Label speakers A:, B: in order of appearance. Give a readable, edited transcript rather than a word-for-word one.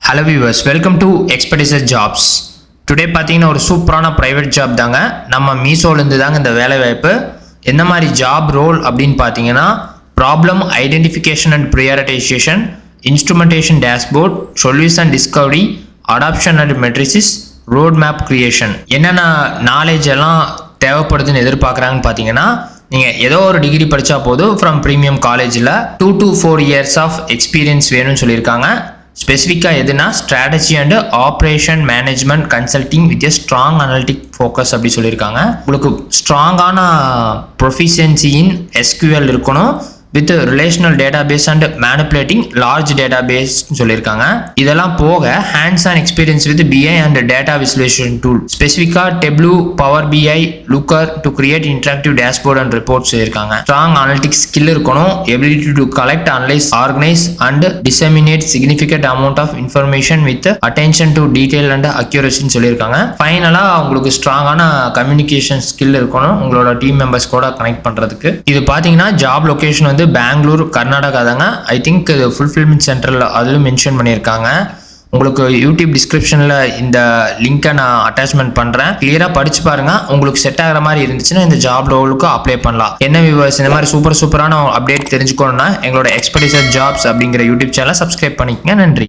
A: Hello viewers, welcome to Expedition Jobs. Today பார்த்தீங்கன்னா ஒரு சூப்பரான பிரைவேட் ஜாப் தாங்க. நம்ம மீசோலேருந்து தாங்க இந்த வேலை வாய்ப்பு. என்ன மாதிரி ஜாப் ரோல் அப்படின்னு பார்த்தீங்கன்னா problem identification and prioritization, instrumentation dashboard, solution discovery, adoption and metrics, road map creation. என்னென்ன நாலேஜ் எல்லாம் தேவைப்படுதுன்னு எதிர்பார்க்குறாங்கன்னு பார்த்தீங்கன்னா நீங்கள் ஏதோ ஒரு டிகிரி படித்தா போதும் ஃப்ரம் ப்ரீமியம் காலேஜில் 2 to 4 years ஆஃப் எக்ஸ்பீரியன்ஸ் வேணும்னு சொல்லியிருக்காங்க. ஸ்பெசிஃபிக்காக எதுனா strategy and operation management consulting with a strong analytic focus அப்படி சொல்லியிருக்காங்க. உங்களுக்கு ஸ்ட்ராங்கான ப்ரொஃபிஷியன்சி இன் எஸ்கியூஎல் இருக்கணும் with relational database and manipulating large database சொல்லியிருக்காங்க. இதெல்லாம் போக hands on experience with BI and data visualization tool, ஸ்பெசிஃபிக்காக Tableau, Power BI, Looker to create interactive dashboard and reports சொல்லியிருக்காங்க. ஸ்ட்ராங் அனலிட்டிக் ஸ்கில் இருக்கணும், ability to collect, analyze, organize and disseminate significant amount of information with attention to detail and அக்யூரசின்னு சொல்லியிருக்காங்க. ஃபைனலாக உங்களுக்கு ஸ்ட்ராங்கான communication skill இருக்கணும் உங்களோட team members கூட connect பண்ணுறதுக்கு. இது பார்த்தீங்கன்னா ஜாப் லொகேஷன் பெங்களூர், கர்நாடகா தாங்க. ஐ திங்க் இது ஃபுல்ஃபில்மெண்ட் சென்டரில் அதிலும் மென்ஷன் பண்ணியிருக்காங்க. உங்களுக்கு யூடியூப் டிஸ்கிரிப்ஷனில் இந்த லிங்கை நான் அட்டாச்மெண்ட் பண்ணுறேன். கிளியராக படிச்சு பாருங்க. உங்களுக்கு செட் ஆகிற மாதிரி இருந்துச்சுன்னா இந்த ஜாப் ரோலுக்கு அப்ளை பண்ணலாம். என்ன வியூவர்ஸ், இந்த மாதிரி சூப்பரான அப்டேட் தெரிஞ்சுக்கணும்னா எங்களோட எக்ஸ்பெடிஷன் ஜாப்ஸ் அப்படிங்கிற யூடியூப் சேனலை சப்ஸ்கிரைப் பண்ணிக்கங்க. நன்றி.